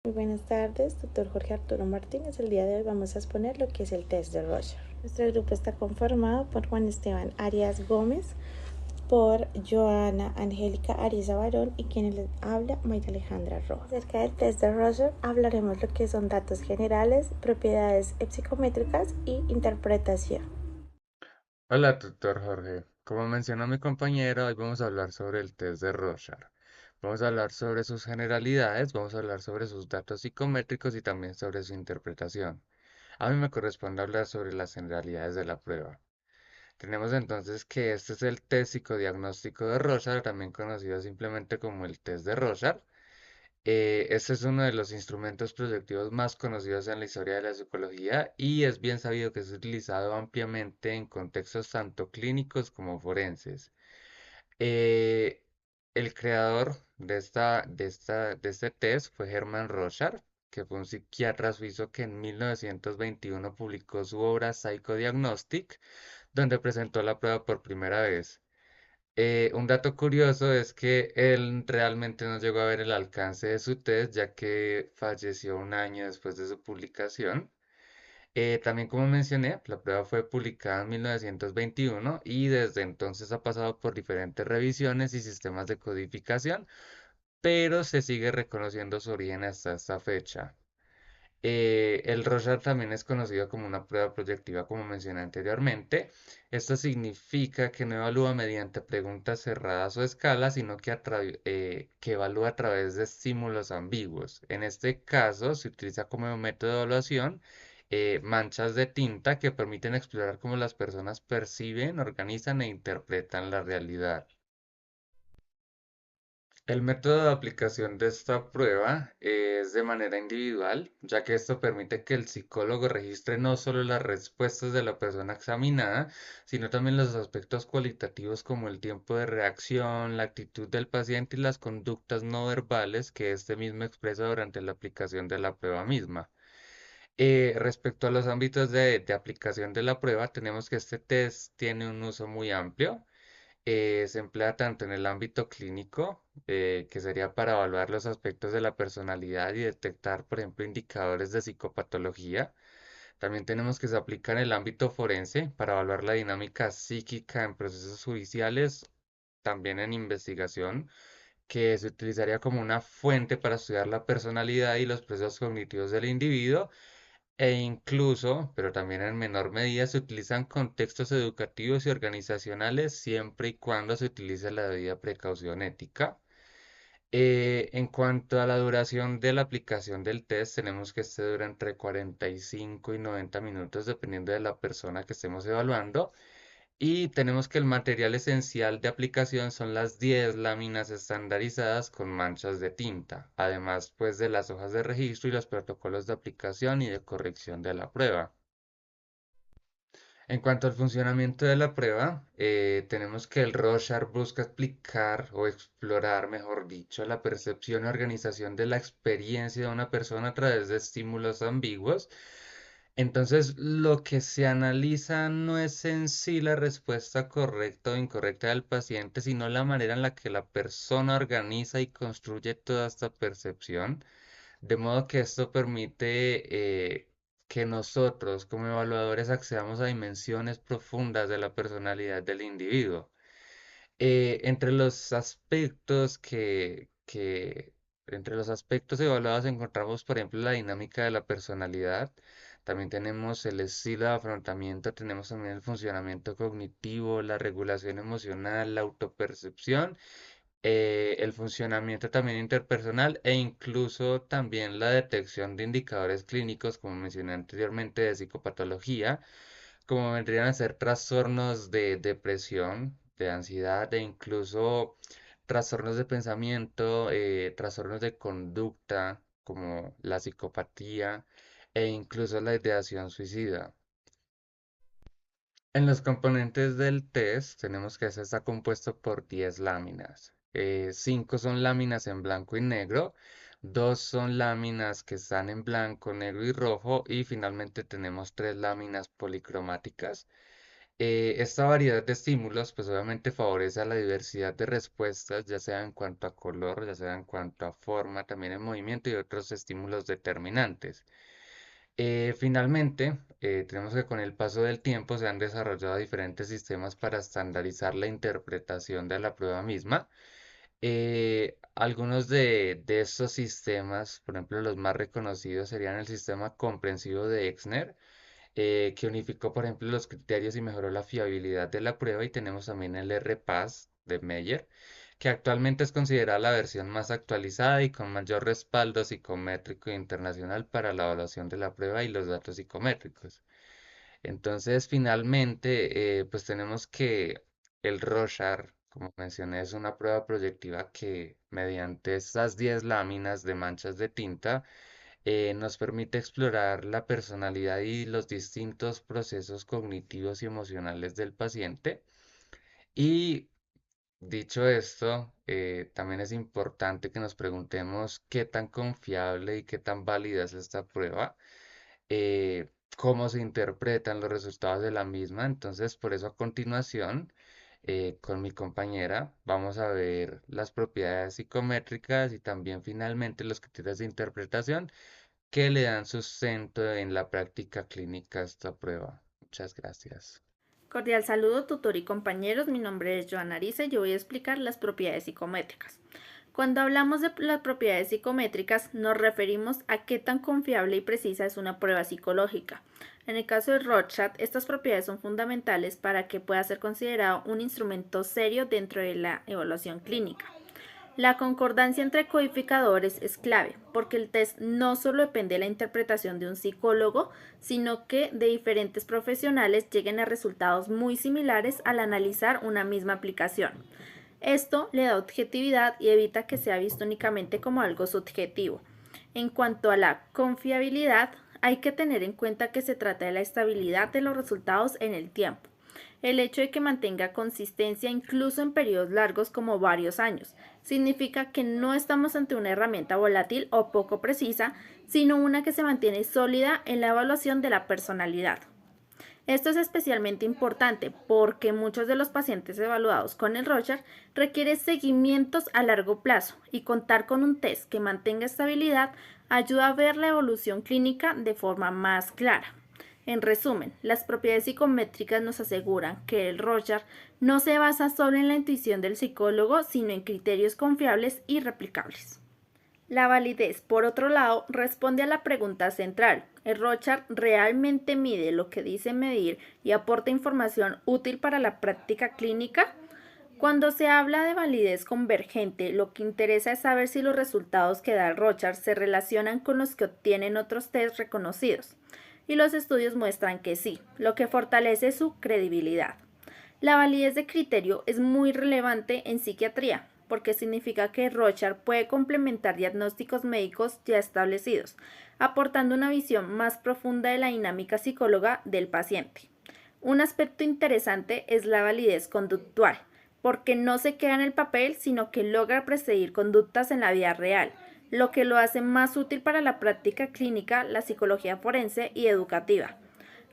Muy buenas tardes, doctor Jorge Arturo Martínez. El día de hoy vamos a exponer lo que es el test de Rorschach. Nuestro grupo está conformado por Juan Esteban Arias Gómez, por Joana Angélica Ariza Barón y quien les habla, Mayra Alejandra Rojas. Acerca del test de Rorschach hablaremos lo que son datos generales, propiedades psicométricas y interpretación. Hola, doctor Jorge. Como mencionó mi compañero, hoy vamos a hablar sobre el test de Rorschach. Vamos a hablar sobre sus generalidades, vamos a hablar sobre sus datos psicométricos y también sobre su interpretación. A mí me corresponde hablar sobre las generalidades de la prueba. Tenemos entonces que este es el test psicodiagnóstico de Rorschach, también conocido simplemente como el test de Rorschach. Este es uno de los instrumentos proyectivos más conocidos en la historia de la psicología y es bien sabido que es utilizado ampliamente en contextos tanto clínicos como forenses. Eh, el creador de este test fue Hermann Rorschach, que fue un psiquiatra suizo que en 1921 publicó su obra Psychodiagnostic, donde presentó la prueba por primera vez. Un dato curioso es que él realmente no llegó a ver el alcance de su test, ya que falleció un año después de su publicación. También, como mencioné, la prueba fue publicada en 1921 y desde entonces ha pasado por diferentes revisiones y sistemas de codificación, pero se sigue reconociendo su origen hasta esta fecha. El Rorschach también es conocido como una prueba proyectiva, como mencioné anteriormente. Esto significa que no evalúa mediante preguntas cerradas o escalas, sino que evalúa a través de estímulos ambiguos. En este caso, se utiliza como método de evaluación manchas de tinta que permiten explorar cómo las personas perciben, organizan e interpretan la realidad. El método de aplicación de esta prueba es de manera individual, ya que esto permite que el psicólogo registre no solo las respuestas de la persona examinada, sino también los aspectos cualitativos como el tiempo de reacción, la actitud del paciente y las conductas no verbales que éste mismo expresa durante la aplicación de la prueba misma. Respecto a los ámbitos de aplicación de la prueba, tenemos que este test tiene un uso muy amplio. Se emplea tanto en el ámbito clínico, que sería para evaluar los aspectos de la personalidad y detectar, por ejemplo, indicadores de psicopatología. También tenemos que se aplica en el ámbito forense para evaluar la dinámica psíquica en procesos judiciales, también en investigación, que se utilizaría como una fuente para estudiar la personalidad y los procesos cognitivos del individuo. E incluso, pero también en menor medida, se utilizan contextos educativos y organizacionales siempre y cuando se utilice la debida precaución ética. En cuanto a la duración de la aplicación del test, tenemos que este dura entre 45 y 90 minutos dependiendo de la persona que estemos evaluando. Y tenemos que el material esencial de aplicación son las 10 láminas estandarizadas con manchas de tinta, además pues de las hojas de registro y los protocolos de aplicación y de corrección de la prueba. En cuanto al funcionamiento de la prueba, tenemos que el Rorschach busca explicar o explorar, mejor dicho, la percepción y organización de la experiencia de una persona a través de estímulos ambiguos. Entonces, lo que se analiza no es en sí la respuesta correcta o incorrecta del paciente, sino la manera en la que la persona organiza y construye toda esta percepción. De modo que esto permite que nosotros como evaluadores accedamos a dimensiones profundas de la personalidad del individuo. Entre los aspectos entre los aspectos evaluados encontramos, por ejemplo, la dinámica de la personalidad. También tenemos el estilo de afrontamiento, tenemos también el funcionamiento cognitivo, la regulación emocional, la autopercepción, el funcionamiento también interpersonal e incluso también la detección de indicadores clínicos, como mencioné anteriormente, de psicopatología, como vendrían a ser trastornos de depresión, de ansiedad e incluso trastornos de pensamiento, trastornos de conducta, como la psicopatía e incluso la ideación suicida. En los componentes del test tenemos que este está compuesto por 10 láminas. 5 son láminas en blanco y negro, 2 son láminas que están en blanco, negro y rojo y finalmente tenemos 3 láminas policromáticas. Esta variedad de estímulos, pues obviamente favorece a la diversidad de respuestas, ya sea en cuanto a color, ya sea en cuanto a forma, también en movimiento y otros estímulos determinantes. Finalmente, tenemos que con el paso del tiempo se han desarrollado diferentes sistemas para estandarizar la interpretación de la prueba misma. Algunos de estos sistemas, por ejemplo, los más reconocidos serían el sistema comprensivo de Exner, que unificó, por ejemplo, los criterios y mejoró la fiabilidad de la prueba. Y tenemos también el RPAS de Meyer, que actualmente es considerada la versión más actualizada y con mayor respaldo psicométrico internacional para la evaluación de la prueba y los datos psicométricos. Entonces, finalmente, pues tenemos que el Rorschach, como mencioné, es una prueba proyectiva que mediante estas 10 láminas de manchas de tinta nos permite explorar la personalidad y los distintos procesos cognitivos y emocionales del paciente. Y dicho esto, también es importante que nos preguntemos qué tan confiable y qué tan válida es esta prueba, cómo se interpretan los resultados de la misma. Entonces, por eso a continuación, con mi compañera, vamos a ver las propiedades psicométricas y también finalmente los criterios de interpretación que le dan sustento en la práctica clínica a esta prueba. Muchas gracias. Cordial saludo, tutor y compañeros. Mi nombre es Joana Ariza y yo voy a explicar las propiedades psicométricas. Cuando hablamos de las propiedades psicométricas, nos referimos a qué tan confiable y precisa es una prueba psicológica. En el caso de Rorschach, estas propiedades son fundamentales para que pueda ser considerado un instrumento serio dentro de la evaluación clínica. La concordancia entre codificadores es clave, porque el test no solo depende de la interpretación de un psicólogo, sino que de diferentes profesionales lleguen a resultados muy similares al analizar una misma aplicación. Esto le da objetividad y evita que sea visto únicamente como algo subjetivo. En cuanto a la confiabilidad, hay que tener en cuenta que se trata de la estabilidad de los resultados en el tiempo. El hecho de que mantenga consistencia incluso en periodos largos como varios años significa que no estamos ante una herramienta volátil o poco precisa, sino una que se mantiene sólida en la evaluación de la personalidad. Esto es especialmente importante porque muchos de los pacientes evaluados con el Rorschach requieren seguimientos a largo plazo y contar con un test que mantenga estabilidad ayuda a ver la evolución clínica de forma más clara. En resumen, las propiedades psicométricas nos aseguran que el Rorschach no se basa solo en la intuición del psicólogo, sino en criterios confiables y replicables. La validez, por otro lado, responde a la pregunta central: ¿el Rorschach realmente mide lo que dice medir y aporta información útil para la práctica clínica? Cuando se habla de validez convergente, lo que interesa es saber si los resultados que da el Rorschach se relacionan con los que obtienen otros test reconocidos. Y los estudios muestran que sí, lo que fortalece su credibilidad. La validez de criterio es muy relevante en psiquiatría, porque significa que Rorschach puede complementar diagnósticos médicos ya establecidos, aportando una visión más profunda de la dinámica psicóloga del paciente. Un aspecto interesante es la validez conductual, porque no se queda en el papel, sino que logra precedir conductas en la vida real, lo que lo hace más útil para la práctica clínica, la psicología forense y educativa.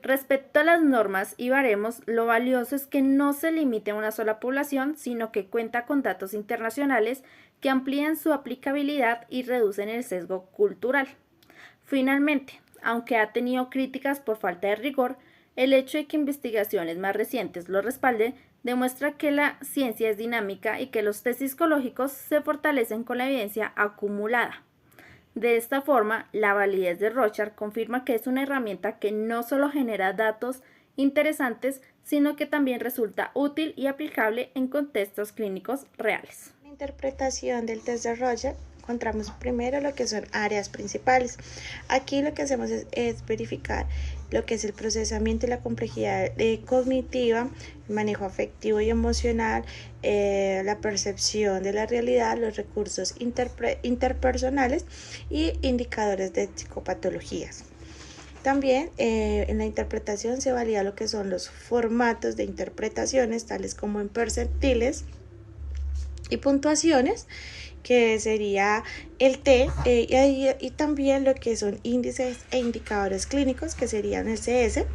Respecto a las normas y baremos, lo valioso es que no se limite a una sola población, sino que cuenta con datos internacionales que amplían su aplicabilidad y reducen el sesgo cultural. Finalmente, aunque ha tenido críticas por falta de rigor, el hecho de que investigaciones más recientes lo respalden demuestra que la ciencia es dinámica y que los test psicológicos se fortalecen con la evidencia acumulada. De esta forma, la validez de Rorschach confirma que es una herramienta que no solo genera datos interesantes, sino que también resulta útil y aplicable en contextos clínicos reales. La interpretación del test de Rorschach encontramos primero lo que son áreas principales. Aquí lo que hacemos es verificar lo que es el procesamiento y la complejidad cognitiva, el manejo afectivo y emocional, la percepción de la realidad, los recursos interpersonales y indicadores de psicopatologías. También en la interpretación se valida lo que son los formatos de interpretaciones, tales como en percentiles y puntuaciones, que sería el T, y también lo que son índices e indicadores clínicos, que serían el CS,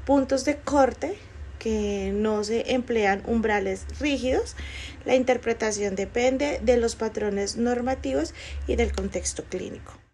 puntos de corte, que no se emplean umbrales rígidos. La interpretación depende de los patrones normativos y del contexto clínico.